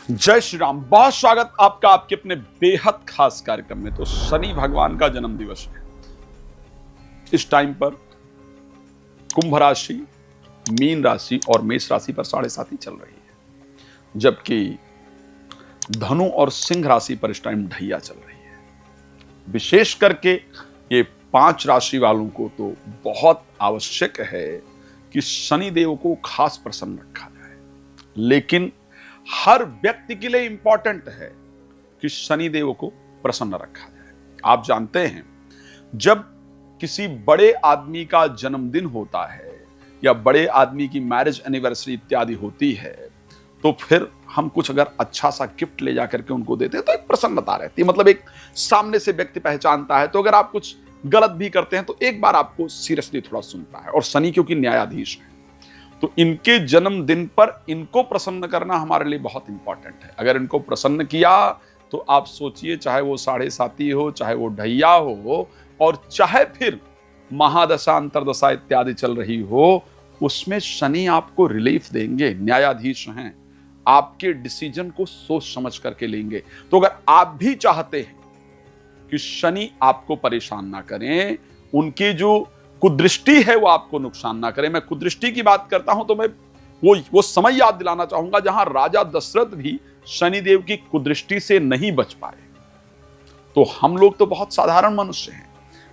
जय श्री राम। बहुत स्वागत आपका आपके अपने बेहद खास कार्यक्रम में। तो शनि भगवान का जन्म दिवस है। इस टाइम पर कुंभ राशि, मीन राशि और मेष राशि पर 7.5 चल रही है, जबकि धनु और सिंह राशि पर इस टाइम ढैया चल रही है। विशेष करके ये 5 राशि वालों को तो बहुत आवश्यक है कि शनि देव को खास प्रसन्न रखा जाए, लेकिन हर व्यक्ति के लिए इंपॉर्टेंट है कि शनि देव को प्रसन्न रखा जाए। आप जानते हैं, जब किसी बड़े आदमी का जन्मदिन होता है या बड़े आदमी की मैरिज एनिवर्सरी इत्यादि होती है, तो फिर हम कुछ अगर अच्छा सा गिफ्ट ले जाकर के उनको देते हैं तो एक प्रसन्नता रहती है। मतलब एक सामने से व्यक्ति पहचानता है। तो अगर आप कुछ गलत भी करते हैं तो एक बार आपको सीरियसली थोड़ा सुनता है। और शनि क्योंकि न्यायाधीश है, तो इनके जन्मदिन पर इनको प्रसन्न करना हमारे लिए बहुत इंपॉर्टेंट है। अगर इनको प्रसन्न किया तो आप सोचिए, चाहे वो 7.5 हो, चाहे वो ढैया हो, और चाहे फिर महादशा अंतरदशा इत्यादि चल रही हो, उसमें शनि आपको रिलीफ देंगे। न्यायाधीश हैं, आपके डिसीजन को सोच समझ करके लेंगे। तो अगर आप भी चाहते हैं कि शनि आपको परेशान ना करें, उनकी जो कुदृष्टि है वो आपको नुकसान ना करे। मैं कुदृष्टि की बात करता हूं तो मैं वो समय याद दिलाना चाहूंगा जहां राजा दशरथ भी शनिदेव की कुदृष्टि से नहीं बच पाए। तो हम लोग तो बहुत साधारण मनुष्य हैं।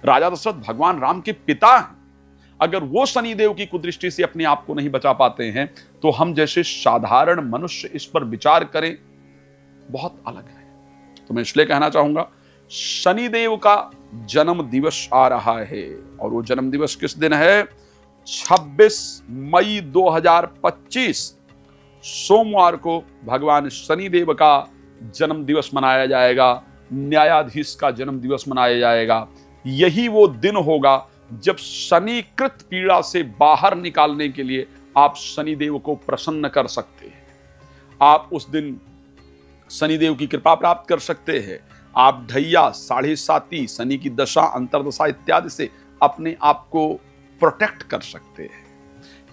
राजा दशरथ भगवान राम के पिता हैं। अगर वो शनिदेव की कुदृष्टि से अपने आप को नहीं बचा पाते हैं, तो हम जैसे साधारण मनुष्य इस पर विचार करें, बहुत अलग है। तो मैं इसलिए कहना चाहूंगा, शनिदेव का जन्म दिवस आ रहा है, और वो जन्म दिवस किस दिन है? 26 मई 2025 सोमवार को भगवान शनिदेव का जन्म दिवस मनाया जाएगा। न्यायाधीश का जन्म दिवस मनाया जाएगा। यही वो दिन होगा जब शनिकृत पीड़ा से बाहर निकालने के लिए आप शनिदेव को प्रसन्न कर सकते हैं। आप उस दिन शनिदेव की कृपा प्राप्त कर सकते हैं। आप ढैया, 7.5, शनि की दशा, अंतरदशा इत्यादि से अपने आप को प्रोटेक्ट कर सकते हैं।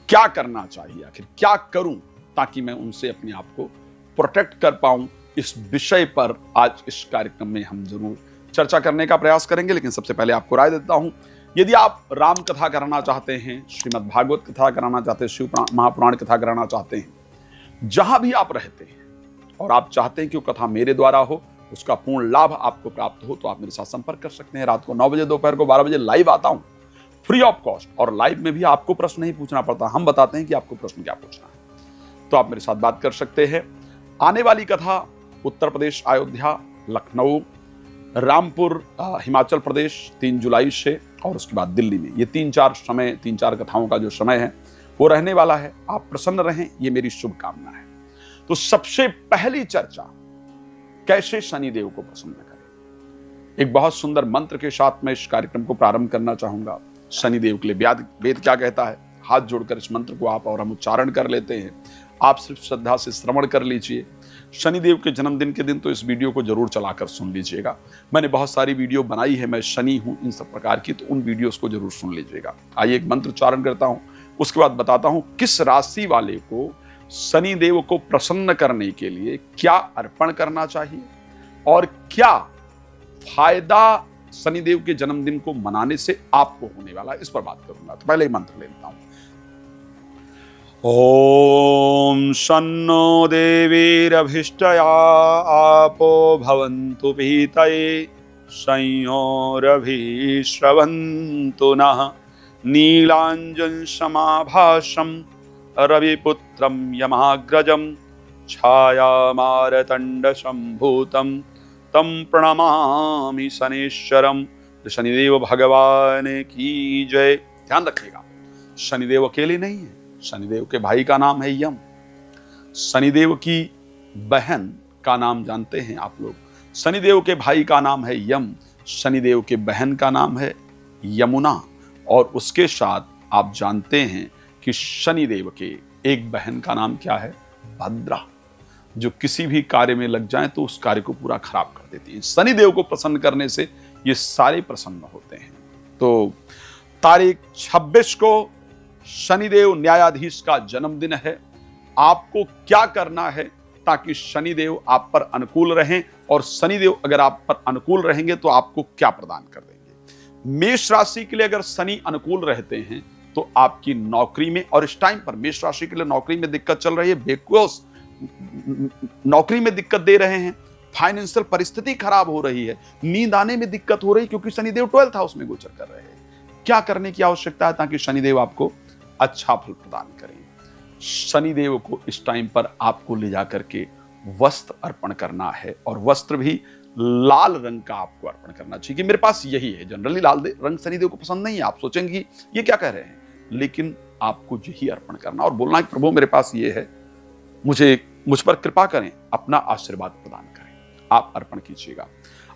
क्या करना चाहिए, आखिर क्या करूं ताकि मैं उनसे अपने आप को प्रोटेक्ट कर पाऊं, इस विषय पर आज इस कार्यक्रम में हम जरूर चर्चा करने का प्रयास करेंगे। लेकिन सबसे पहले आपको राय देता हूं, यदि आप राम कथा कराना चाहते हैं, श्रीमद् भागवत कथा कराना चाहते हैं, शिव महापुराण कथा कराना चाहते हैं, जहां भी आप रहते हैं और आप चाहते हैं कि वो कथा मेरे द्वारा हो, उसका पूर्ण लाभ आपको प्राप्त हो, तो आप मेरे साथ संपर्क कर सकते हैं। रात को 9 बजे, दोपहर को 12 बजे लाइव आता हूं, फ्री ऑफ कॉस्ट। और लाइव में भी आपको प्रश्न नहीं पूछना पड़ता, हम बताते हैं कि आपको प्रश्न क्या पूछना है। तो आप मेरे साथ बात कर सकते हैं। आने वाली कथा उत्तर प्रदेश अयोध्या, लखनऊ, रामपुर हिमाचल प्रदेश 3 जुलाई से, और उसके बाद दिल्ली में। ये 3-4 कथाओं का जो समय है वो रहने वाला है। आप प्रसन्न रहें, ये मेरी शुभकामना है। तो सबसे पहली चर्चा, कैसे शनिदेव को प्रसन्न करें। एक बहुत सुंदर मंत्र के साथ मैं इस कार्यक्रम को प्रारंभ करना चाहूंगा। शनिदेव के लिए वेद क्या कहता है, हाथ जोड़कर इस मंत्र को आप और हम उच्चारण कर लेते हैं। आप सिर्फ श्रद्धा से श्रवण कर लीजिए। शनिदेव के जन्मदिन के दिन तो इस वीडियो को जरूर चलाकर सुन लीजिएगा। मैंने बहुत सारी वीडियो बनाई है, मैं शनि हूं इन सब प्रकार की, तो उन वीडियोस को जरूर सुन लीजिएगा। आइए एक मंत्र उच्चारण करता हूं, उसके बाद बताता हूं किस राशि वाले को शनिदेव को प्रसन्न करने के लिए क्या अर्पण करना चाहिए और क्या फायदा शनिदेव के जन्मदिन को मनाने से आपको होने वाला है, इस पर बात करूंगा। तो पहले ही मंत्र लेता हूं। ओम शन्नो देवीरभिष्टया आपो भवन्तु पीतये संयोरभिश्रवन्तु नः नीलांजन समाभासं रविपुत्रं यमाग्रजं छायामारतंड संभूतं तम प्रणमामि शनेश्वरम। शनिदेव भगवान की जय। ध्यान रखिएगा, शनिदेव अकेले नहीं है। शनिदेव के भाई का नाम है यम। शनिदेव की बहन का नाम जानते हैं आप लोग। शनिदेव के भाई का नाम है यम, शनिदेव के बहन का नाम है यमुना। और उसके साथ आप जानते हैं कि शनिदेव के एक बहन का नाम क्या है? भद्रा, जो किसी भी कार्य में लग जाए तो उस कार्य को पूरा खराब कर देती है। शनिदेव को प्रसन्न करने से ये सारे प्रसन्न होते हैं। तो तारीख 26 को शनिदेव न्यायाधीश का जन्मदिन है। आपको क्या करना है ताकि शनिदेव आप पर अनुकूल रहें, और शनिदेव अगर आप पर अनुकूल रहेंगे तो आपको क्या प्रदान कर देंगे। मेष राशि के लिए अगर शनि अनुकूल रहते हैं तो आपकी नौकरी में, और इस टाइम पर मेष राशि के लिए नौकरी में दिक्कत चल रही है, बिकॉज नौकरी में दिक्कत दे रहे हैं, फाइनेंशियल परिस्थिति खराब हो रही है, नींद आने में दिक्कत हो रही है, क्योंकि शनिदेव 12th हाउस में गोचर कर रहे हैं। क्या करने की आवश्यकता है ताकि शनिदेव आपको अच्छा फल प्रदान करें। शनिदेव को इस टाइम पर आपको ले जाकर के वस्त्र अर्पण करना है, और वस्त्र भी लाल रंग का आपको अर्पण करना चाहिए कि मेरे पास यही है। जनरली लाल रंग शनिदेव को पसंद नहीं है, आप सोचेंगे ये क्या कह रहे हैं, लेकिन आपको यही अर्पण करना और बोलना कि प्रभु मेरे पास ये है, मुझ पर कृपा करें, अपना आशीर्वाद प्रदान करें, आप अर्पण कीजिएगा।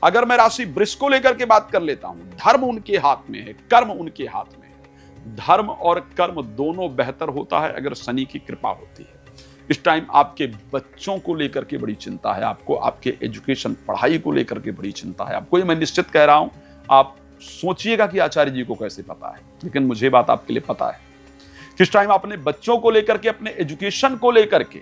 अगर मैं राशि वृष को लेकर के बात कर लेता हूं, धर्म उनके हाथ में है, कर्म उनके हाथ में है। धर्म और कर्म दोनों बेहतर होता है अगर शनि की कृपा होती है। इस टाइम आपके बच्चों को लेकर के बड़ी चिंता है, आपको आपके एजुकेशन पढ़ाई को लेकर के बड़ी चिंता है आपको। ये मैं निश्चित कह रहा हूं, आप सोचिएगा कि आचार्य जी को कैसे पता है, लेकिन मुझे बात आपके लिए पता है कि इस टाइम अपने बच्चों को लेकर के, अपने एजुकेशन को लेकर के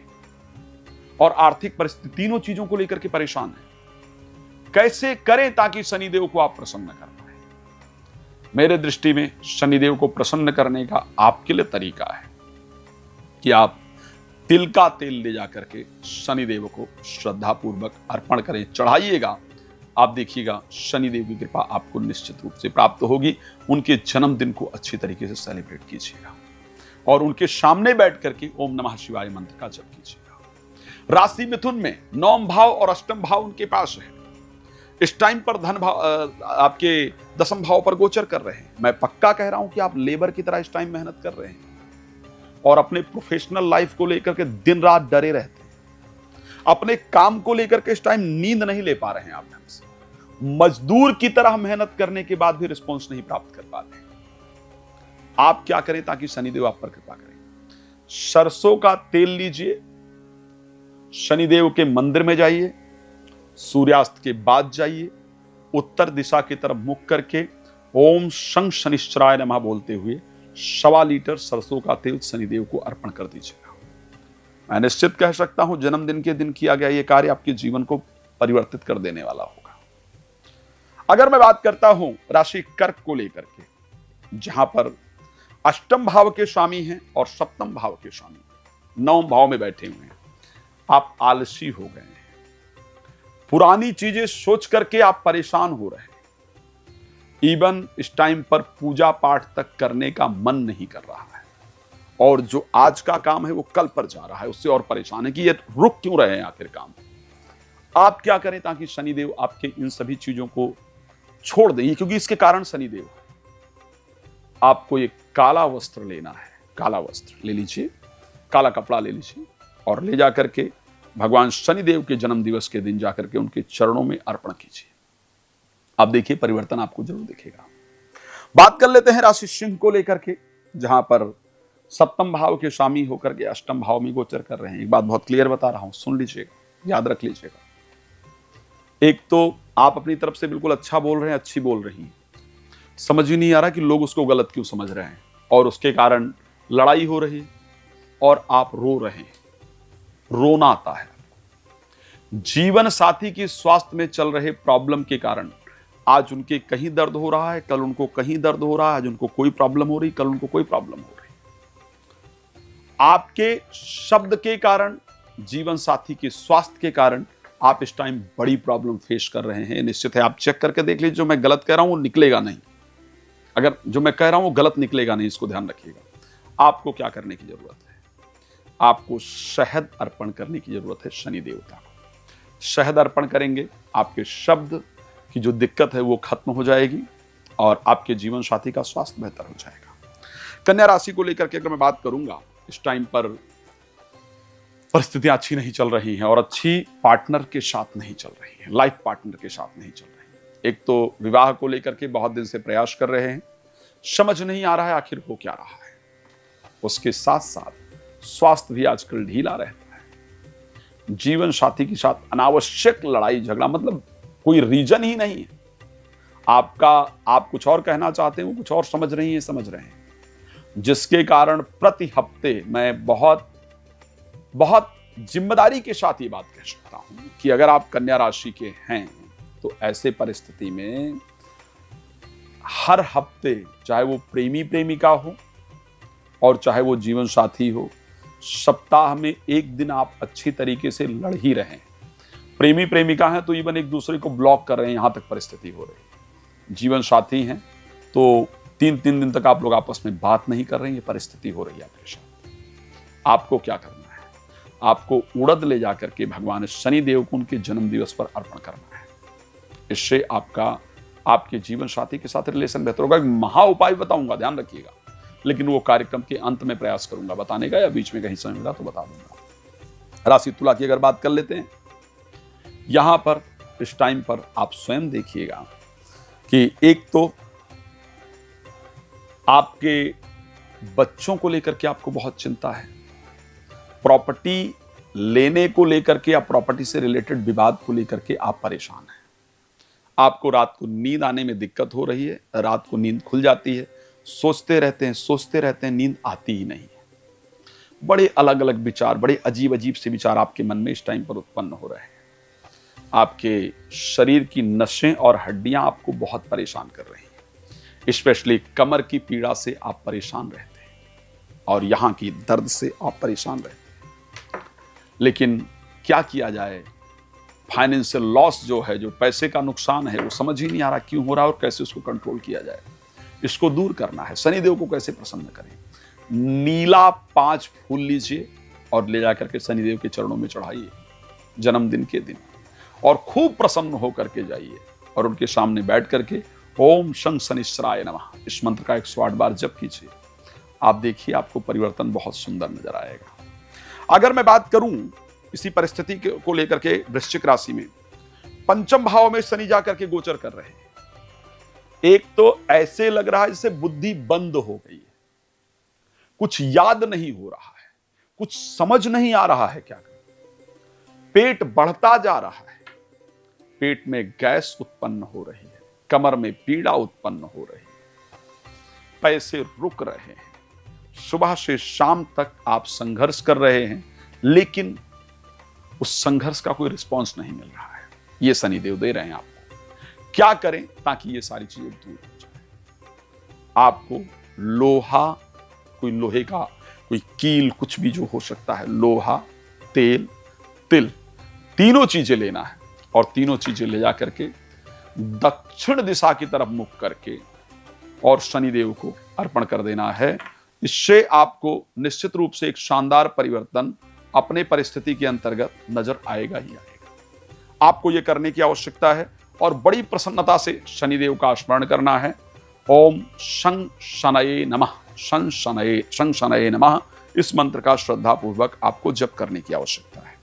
और आर्थिक परिस्थिति, तीनों चीजों को लेकर के परेशान है। कैसे करें ताकि शनिदेव को आप प्रसन्न कर पाए। मेरे दृष्टि में शनिदेव को प्रसन्न करने का आपके लिए तरीका है कि आप तिल का तेल ले जाकर के शनिदेव को श्रद्धा पूर्वक अर्पण करें, चढ़ाइएगा। आप देखिएगा शनिदेव की कृपा आपको निश्चित रूप से प्राप्त होगी। उनके जन्मदिन को अच्छी तरीके से सेलिब्रेट कीजिएगा और उनके सामने बैठ करके ओम नमः शिवाय मंत्र का जप कीजिएगा। राशि मिथुन में 9 भाव और 8 भाव उनके पास है। इस टाइम पर धन भाव आपके 10 भाव पर गोचर कर रहे हैं। मैं पक्का कह रहा हूं कि आप लेबर की तरह इस टाइम मेहनत कर रहे हैं और अपने प्रोफेशनल लाइफ को लेकर के दिन रात डरे रहते हैं। अपने काम को लेकर के इस टाइम नींद नहीं ले पा रहे हैं आप ढंग से। मजदूर की तरह मेहनत करने के बाद भी रिस्पॉन्स नहीं प्राप्त कर पा रहे। आप क्या करें ताकि शनिदेव आप पर कृपा करें। सरसों का तेल लीजिए, शनिदेव के मंदिर में जाइए, सूर्यास्त के बाद जाइए, उत्तर दिशा की तरफ मुख करके ओम शं शनिश्चराय नमः बोलते हुए 1.25 लीटर सरसों का तेल शनिदेव को अर्पण कर दीजिएगा। मैं निश्चित कह सकता हूं जन्मदिन के दिन किया गया यह कार्य आपके जीवन को परिवर्तित कर देने वाला होगा। अगर मैं बात करता हूं राशि कर्क को लेकर के, जहां पर 8 भाव के स्वामी हैं और 7 भाव के स्वामी 9 भाव में बैठे हुए हैं, आप आलसी हो गए हैं। पुरानी चीजें सोच करके आप परेशान हो रहे हैं। इवन इस टाइम पर पूजा पाठ तक करने का मन नहीं कर रहा है, और जो आज का काम है वो कल पर जा रहा है, उससे और परेशान है कि ये रुक क्यों रहे हैं आखिर काम। आप क्या करें ताकि शनिदेव आपके इन सभी चीजों को छोड़ दें, क्योंकि इसके कारण शनिदेव है। आपको एक काला वस्त्र लेना है, काला वस्त्र ले लीजिए, काला कपड़ा ले लीजिए और ले जाकर के भगवान शनिदेव के जन्म दिवस के दिन जाकर के उनके चरणों में अर्पण कीजिए। आप देखिए परिवर्तन आपको जरूर दिखेगा। बात कर लेते हैं राशि सिंह को लेकर के, जहां पर 7 भाव के स्वामी होकर के 8 भाव में गोचर कर रहे हैं। एक बात बहुत क्लियर बता रहा हूं, सुन लीजिएगा, याद रख लीजिएगा। एक तो आप अपनी तरफ से बिल्कुल अच्छा बोल रहे हैं, अच्छी बोल रही हैं, समझ ही नहीं आ रहा कि लोग उसको गलत क्यों समझ रहे हैं, और उसके कारण लड़ाई हो रही है और आप रो रहे हैं, रोना आता है। जीवन साथी की स्वास्थ्य में चल रहे प्रॉब्लम के कारण आज उनके कहीं दर्द हो रहा है, कल उनको कहीं दर्द हो रहा है, आज उनको कोई प्रॉब्लम हो रही, कल उनको कोई प्रॉब्लम हो रही। आपके शब्द के कारण, जीवन साथी के स्वास्थ्य के कारण आप इस टाइम बड़ी प्रॉब्लम फेस कर रहे हैं। निश्चित है, आप चेक करके देख लीजिए, जो मैं गलत कह रहा हूं वो निकलेगा नहीं। अगर जो मैं कह रहा हूं वो गलत निकलेगा नहीं, इसको ध्यान रखिएगा। आपको क्या करने की जरूरत है, आपको शहद अर्पण करने की जरूरत है शनि देवता को। शहद अर्पण करेंगे, आपके शब्द की जो दिक्कत है वो खत्म हो जाएगी और आपके जीवन साथी का स्वास्थ्य बेहतर हो जाएगा। कन्या राशि को लेकर के अगर मैं बात करूंगा, इस टाइम पर परिस्थितियां अच्छी नहीं चल रही हैं और अच्छी पार्टनर के साथ नहीं चल रही है, लाइफ पार्टनर के साथ नहीं चल रही है। एक तो विवाह को लेकर के बहुत दिन से प्रयास कर रहे हैं, समझ नहीं आ रहा है आखिर हो क्या रहा है। उसके साथ साथ स्वास्थ्य भी आजकल ढीला रहता है। जीवन साथी के साथ अनावश्यक लड़ाई झगड़ा, मतलब कोई रीजन ही नहीं है। आप कुछ और कहना चाहते हैं, वो कुछ और समझ रही हैं, समझ रहे हैं, जिसके कारण प्रति हफ्ते मैं बहुत जिम्मेदारी के साथ ये बात कह सकता हूं कि अगर आप कन्या राशि के हैं तो ऐसे परिस्थिति में हर हफ्ते, चाहे वो प्रेमी प्रेमिका हो और चाहे वो जीवन साथी हो, सप्ताह में एक दिन आप अच्छी तरीके से लड़ ही रहे हैं। प्रेमी प्रेमिका हैं तो इवन एक दूसरे को ब्लॉक कर रहे हैं, यहां तक परिस्थिति हो रही है। जीवन साथी हैं तो 3-3 दिन तक आप लोग आपस में बात नहीं कर रहे हैं, ये परिस्थिति हो रही है आपके साथ। आपको क्या करना है? आपको उड़द ले जाकर के भगवान शनि देव को उनके जन्म दिवस पर अर्पण करना है। इससे आपके जीवन साथी के साथ रिलेशन बेहतर होगा। एक महा उपाय बताऊंगा, ध्यान रखिएगा, लेकिन वो कार्यक्रम के अंत में प्रयास करूंगा बताने का, या बीच में कहीं समय मिला तो बता दूंगा। राशि तुला की अगर बात कर लेते हैं, यहां पर इस टाइम पर आप स्वयं देखिएगा कि एक तो आपके बच्चों को लेकर के आपको बहुत चिंता है, प्रॉपर्टी लेने को लेकर के या प्रॉपर्टी से रिलेटेड विवाद को लेकर के आप परेशान हैं। आपको रात को नींद आने में दिक्कत हो रही है, रात को नींद खुल जाती है, सोचते रहते हैं, नींद आती ही नहीं है। बड़े अलग अलग विचार, बड़े अजीब अजीब से विचार आपके मन में इस टाइम पर उत्पन्न हो रहे हैं। आपके शरीर की नसें और हड्डियां आपको बहुत परेशान कर रही हैं। स्पेशली कमर की पीड़ा से आप परेशान रहते हैं और यहां की दर्द से आप परेशान रहते हैं। लेकिन क्या किया जाए? फाइनेंशियल लॉस जो है, जो पैसे का नुकसान है, वो समझ ही नहीं आ रहा क्यों हो रहा है और कैसे उसको कंट्रोल किया जाए। इसको दूर करना है। शनिदेव को कैसे प्रसन्न करें? नीला 5 फूल लीजिए और ले जाकर के शनिदेव के चरणों में चढ़ाइए जन्मदिन के दिन, और खूब प्रसन्न होकर के जाइए और उनके सामने बैठ करके ओम शं शनिश्चराय नमः इस मंत्र का 108 बार जप कीजिए। आप देखिए आपको परिवर्तन बहुत सुंदर नजर आएगा। अगर मैं बात करूं इसी परिस्थिति को लेकर के, वृश्चिक राशि में पंचम भाव में शनि जाकर के गोचर कर रहे हैं। एक तो ऐसे लग रहा है जैसे बुद्धि बंद हो गई है, कुछ याद नहीं हो रहा है, कुछ समझ नहीं आ रहा है क्या करें। पेट बढ़ता जा रहा है, पेट में गैस उत्पन्न हो रही है, कमर में पीड़ा उत्पन्न हो रही है, पैसे रुक रहे हैं, सुबह से शाम तक आप संघर्ष कर रहे हैं लेकिन उस संघर्ष का कोई रिस्पांस नहीं मिल रहा है। ये शनिदेव दे रहे हैं आपको। क्या करें ताकि ये सारी चीजें दूर हो जाए? आपको लोहा, कोई लोहे का कोई कील, कुछ भी जो हो सकता है, लोहा, तेल, तिल, तीनों चीजें लेना है और तीनों चीजें ले जा करके दक्षिण दिशा की तरफ मुख करके और शनिदेव को अर्पण कर देना है। इससे आपको निश्चित रूप से एक शानदार परिवर्तन अपने परिस्थिति के अंतर्गत नजर आएगा ही आएगा। आपको यह करने की आवश्यकता है और बड़ी प्रसन्नता से शनिदेव का स्मरण करना है। ओम शं शनये नमः, शं शनये नमः इस मंत्र का श्रद्धा पूर्वक आपको जप करने की आवश्यकता है।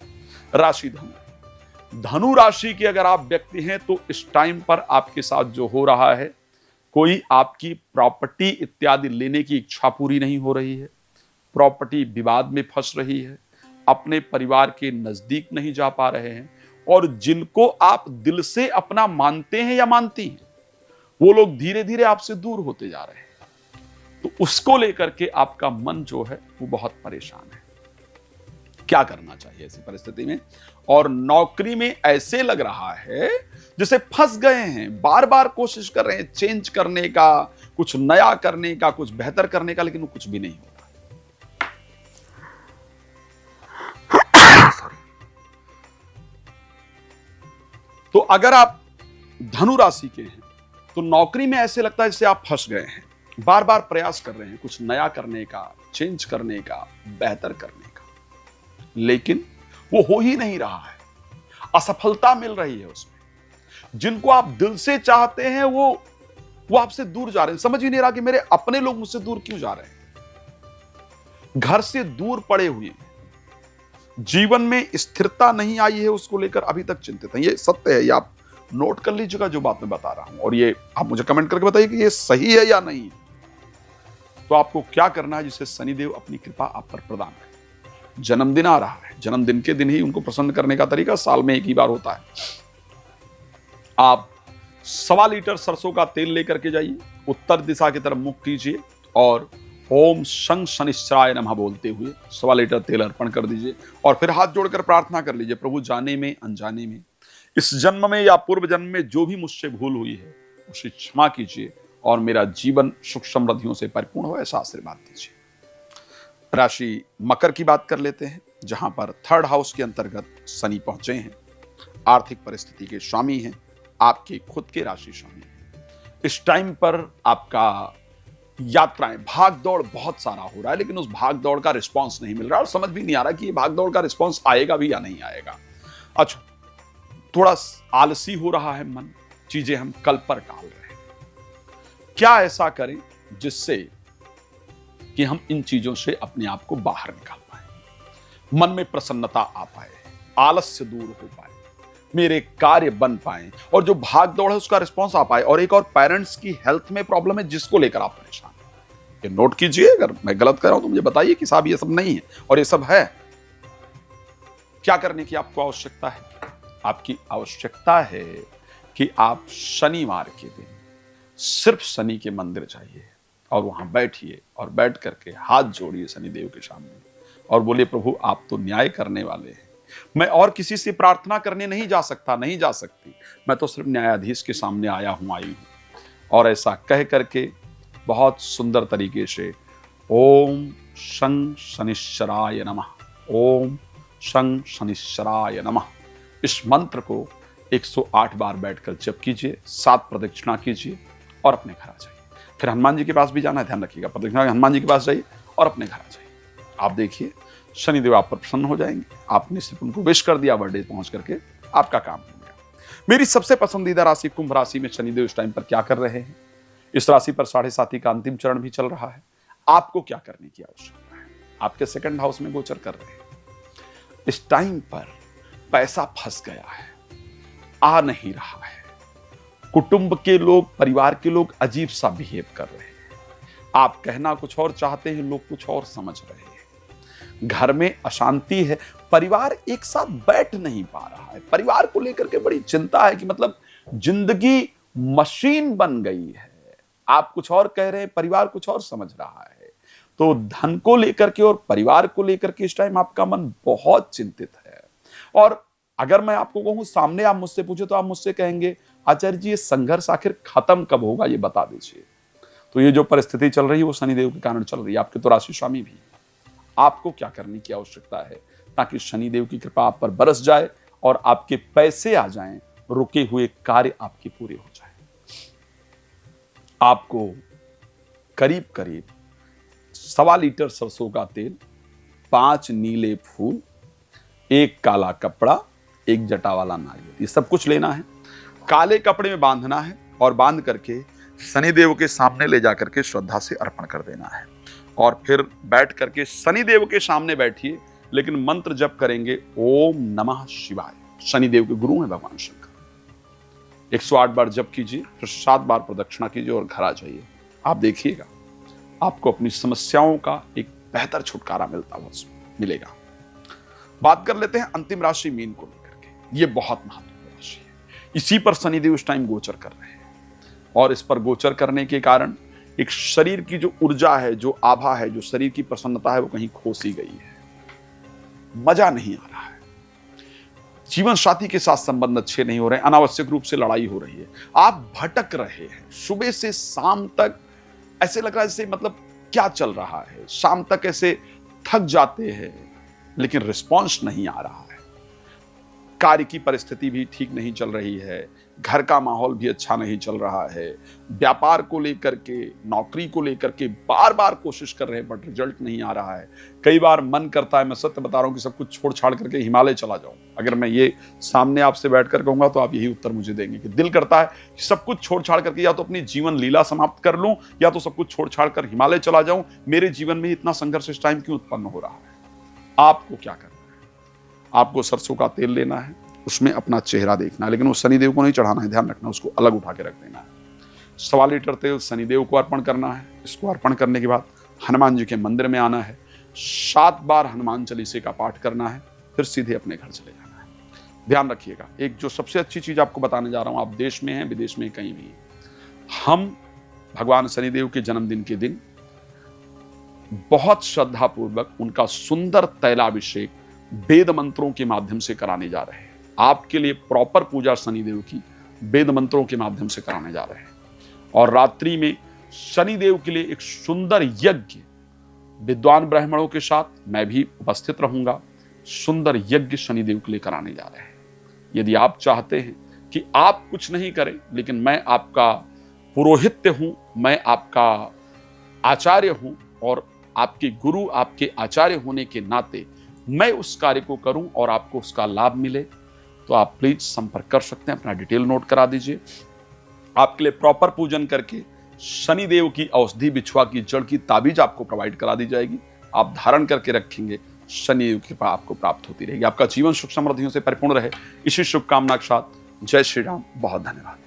राशि धनु राशि के अगर आप व्यक्ति हैं तो इस टाइम पर आपके साथ जो हो रहा है, कोई आपकी प्रॉपर्टी इत्यादि लेने की इच्छा पूरी नहीं हो रही है, प्रॉपर्टी विवाद में फंस रही है, अपने परिवार के नजदीक नहीं जा पा रहे हैं, और जिनको आप दिल से अपना मानते हैं या मानती हैं वो लोग धीरे धीरे आपसे दूर होते जा रहे हैं। तो उसको लेकर के आपका मन जो है वो बहुत परेशान है। क्या करना चाहिए ऐसी परिस्थिति में? और नौकरी में ऐसे लग रहा है जैसे फंस गए हैं, बार बार कोशिश कर रहे हैं चेंज करने का, कुछ नया करने का, कुछ बेहतर करने का, लेकिन वो कुछ भी नहीं हो रहा। तो अगर आप धनु राशि के हैं तो नौकरी में ऐसे लगता है जैसे आप फंस गए हैं, बार बार प्रयास कर रहे हैं कुछ नया करने का, चेंज करने का, बेहतर करने का, लेकिन वो हो ही नहीं रहा है, असफलता मिल रही है उसमें। जिनको आप दिल से चाहते हैं वो आपसे दूर जा रहे हैं। समझ ही नहीं रहा कि मेरे अपने लोग मुझसे दूर क्यों जा रहे हैं। घर से दूर पड़े हुए हैं, जीवन में स्थिरता नहीं आई है, उसको लेकर अभी तक चिंतित हैं। ये सत्य है, ये आप नोट कर लीजिएगा जो बात मैं बता रहा हूं, और ये आप मुझे कमेंट करके बताइए कि ये सही है या नहीं। तो आपको क्या करना है जिससे शनिदेव अपनी कृपा आप पर प्रदान करें। जन्मदिन आ रहा है, जन्मदिन के दिन ही उनको प्रसन्न करने का तरीका साल में एक ही बार होता है। आप 1.25 लीटर सरसों का तेल लेकर के जाइए, उत्तर दिशा की तरफ मुख कीजिए और ओम शं शनिश्चराय नमः बोलते हुए 1.25 लीटर तेल अर्पण कर दीजिए और फिर हाथ जोड़कर प्रार्थना कर लीजिए, प्रभु जाने में अनजाने में, इस जन्म में या पूर्व जन्म में जो भी मुझसे भूल हुई है उसे क्षमा कीजिए और मेरा जीवन सुख समृद्धियों से परिपूर्ण हो, ऐसा आशीर्वाद दीजिए। राशि मकर की बात कर लेते हैं, जहां पर 3rd हाउस के अंतर्गत शनि पहुंचे हैं। आर्थिक परिस्थिति के स्वामी हैं, आपके खुद के राशि स्वामी हैं। इस टाइम पर आपका यात्राएं, भाग दौड़ बहुत सारा हो रहा है, लेकिन उस भाग दौड़ का रिस्पांस नहीं मिल रहा और समझ भी नहीं आ रहा कि ये भाग दौड़ का रिस्पांस आएगा भी या नहीं आएगा। अच्छा, थोड़ा आलसी हो रहा है मन, चीजें हम कल पर टाल रहे हैं। क्या ऐसा करें जिससे कि हम इन चीजों से अपने आप को बाहर निकाल पाए, मन में प्रसन्नता आ पाए, आलस्य दूर हो पाए, मेरे कार्य बन पाए और जो भाग दौड़ है उसका रिस्पांस आ पाए। और एक और, पेरेंट्स की हेल्थ में प्रॉब्लम है जिसको लेकर आप परेशान हैं, ये नोट कीजिए। अगर मैं गलत कर रहा हूं तो मुझे बताइए कि साहब ये सब नहीं है और ये सब है। क्या करने की आपको आवश्यकता है? आपकी आवश्यकता है कि आप शनिवार के दिन सिर्फ शनि के मंदिर जाइए और वहां बैठिए और बैठ करके हाथ जोड़िए शनिदेव के सामने और बोलिए, प्रभु आप तो न्याय करने वाले हैं, मैं और किसी से प्रार्थना करने नहीं जा सकता, नहीं जा सकती, मैं तो सिर्फ न्यायाधीश के सामने आई हूं। और ऐसा कह करके बहुत सुंदर तरीके से ओम शं शनिश्चराय नमः, ओम शं शनिश्चराय नमः, इस मंत्र को 108 बार बैठकर जप कीजिए, 7 प्रदक्षिणा कीजिए और अपने घर आ जाइए। फिर हनुमान जी के पास भी जाना है, ध्यान रखिएगा, प्रदक्षिणा हनुमान जी के पास जाइए और अपने घर आ जाइए। आप देखिए शनिदेव आप पर प्रसन्न हो जाएंगे। आपने सिर्फ उनको विश कर दिया, बर्थडे पहुंच करके आपका काम हो गया। मेरी सबसे पसंदीदा राशि कुंभ राशि में शनिदेव इस टाइम पर क्या कर रहे हैं? इस राशि पर 7.5 का अंतिम चरण भी चल रहा है। आपको क्या करने की आवश्यकता है? आपके 2nd हाउस में गोचर कर रहे हैं। इस टाइम पर पैसा फंस गया है, आ नहीं रहा है, कुटुंब के लोग, परिवार के लोग अजीब सा बिहेव कर रहे हैं, आप कहना कुछ और चाहते हैं, लोग कुछ और समझ रहे हैं, घर में अशांति है, परिवार एक साथ बैठ नहीं पा रहा है, परिवार को लेकर के बड़ी चिंता है कि मतलब जिंदगी मशीन बन गई है, आप कुछ और कह रहे हैं, परिवार कुछ और समझ रहा है। तो धन को लेकर के और परिवार को लेकर के इस टाइम आपका मन बहुत चिंतित है। और अगर मैं आपको कहूं, सामने आप मुझसे पूछे तो आप मुझसे कहेंगे, आचार्य जी ये संघर्ष आखिर खत्म कब होगा, ये बता दीजिए। तो ये जो परिस्थिति चल रही है वो शनिदेव के कारण चल रही है, आपके तो राशि स्वामी भी। आपको क्या करने की आवश्यकता है ताकि शनिदेव की कृपा आप पर बरस जाए और आपके पैसे आ जाएं, रुके हुए कार्य आपके पूरे हो जाएं। आपको करीब करीब 1.25 लीटर सरसों का तेल, 5 नीले फूल, 1 काला कपड़ा, 1 जटा वाला नारियल, ये सब कुछ लेना है, काले कपड़े में बांधना है और बांध करके शनिदेव के सामने ले जाकर के श्रद्धा से अर्पण कर देना है। और फिर बैठ करके शनिदेव के सामने बैठिए, लेकिन मंत्र जप करेंगे ओम नमः शिवाय। शनिदेव के गुरु हैं भगवान शंकर। 108 बार जप कीजिए, फिर 7 बार प्रदक्षिणा कीजिए और घर आ जाइए। आप देखिएगा आपको अपनी समस्याओं का एक बेहतर छुटकारा मिलेगा। बात कर लेते हैं अंतिम राशि मीन को लेकर के। ये बहुत महत्वपूर्ण राशि है, इसी पर शनिदेव इस टाइम गोचर कर रहे हैं और इस पर गोचर करने के कारण एक शरीर की जो ऊर्जा है, जो आभा है, जो शरीर की प्रसन्नता है, वो कहीं खो सी गई है, मजा नहीं आ रहा है, जीवन साथी के साथ संबंध अच्छे नहीं हो रहे हैं, अनावश्यक रूप से लड़ाई हो रही है, आप भटक रहे हैं, सुबह से शाम तक ऐसे लग रहा है जैसे मतलब क्या चल रहा है, शाम तक ऐसे थक जाते हैं लेकिन रिस्पॉन्स नहीं आ रहा है, कार्य की परिस्थिति भी ठीक नहीं चल रही है, घर का माहौल भी अच्छा नहीं चल रहा है, व्यापार को लेकर के, नौकरी को लेकर के बार बार कोशिश कर रहे हैं बट रिजल्ट नहीं आ रहा है। कई बार मन करता है, मैं सत्य बता रहा हूं, कि सब कुछ छोड़ छाड़ करके हिमालय चला जाऊं। अगर मैं ये सामने आपसे बैठकर कहूंगा तो आप यही उत्तर मुझे देंगे कि दिल करता है कि सब कुछ छोड़ छाड़ करके या तो अपनी जीवन लीला समाप्त कर लूं या तो सब कुछ छोड़ छाड़ कर हिमालय चला जाऊं। मेरे जीवन में इतना संघर्ष इस टाइम क्यों उत्पन्न हो रहा है? आपको क्या करना है? आपको सरसों का तेल लेना है, उसमें अपना चेहरा देखना है, लेकिन वो शनिदेव को नहीं चढ़ाना है, ध्यान रखना, उसको अलग उठा के रख देना है। 1.25 लीटर तेल शनिदेव को अर्पण करना है। इसको अर्पण करने के बाद हनुमान जी के मंदिर में आना है, 7 बार हनुमान चालीसे का पाठ करना है, फिर सीधे अपने घर चले जाना है। ध्यान रखिएगा, एक जो सबसे अच्छी चीज आपको बताने जा रहा हूं, आप देश में हैं, विदेश में, कहीं भी हैं, हम भगवान शनिदेव के जन्मदिन के दिन बहुत श्रद्धापूर्वक उनका सुंदर तैलाभिषेक वेद मंत्रों के माध्यम से कराने जा रहे हैं। आपके लिए प्रॉपर पूजा शनिदेव की वेद मंत्रों के माध्यम से कराने जा रहे हैं। और रात्रि में शनिदेव के लिए एक सुंदर यज्ञ विद्वान ब्राह्मणों के साथ मैं भी उपस्थित रहूंगा। सुंदर यज्ञ शनिदेव के लिए कराने जा रहे हैं। यदि आप चाहते हैं कि आप कुछ नहीं करें, लेकिन मैं आपका पुरोहित्य हूं, मैं आपका आचार्य हूं और आपके गुरु, आपके आचार्य होने के नाते मैं उस कार्य को करूं और आपको उसका लाभ मिले, तो आप प्लीज संपर्क कर सकते हैं। अपना डिटेल नोट करा दीजिए। आपके लिए प्रॉपर पूजन करके शनिदेव की औषधि बिछुआ की जड़ की ताबीज आपको प्रोवाइड करा दी जाएगी। आप धारण करके रखेंगे, शनिदेव की कृपा आपको प्राप्त होती रहेगी। आपका जीवन सुख समृद्धियों से परिपूर्ण रहे, इसी शुभकामना के साथ जय श्री राम। बहुत धन्यवाद।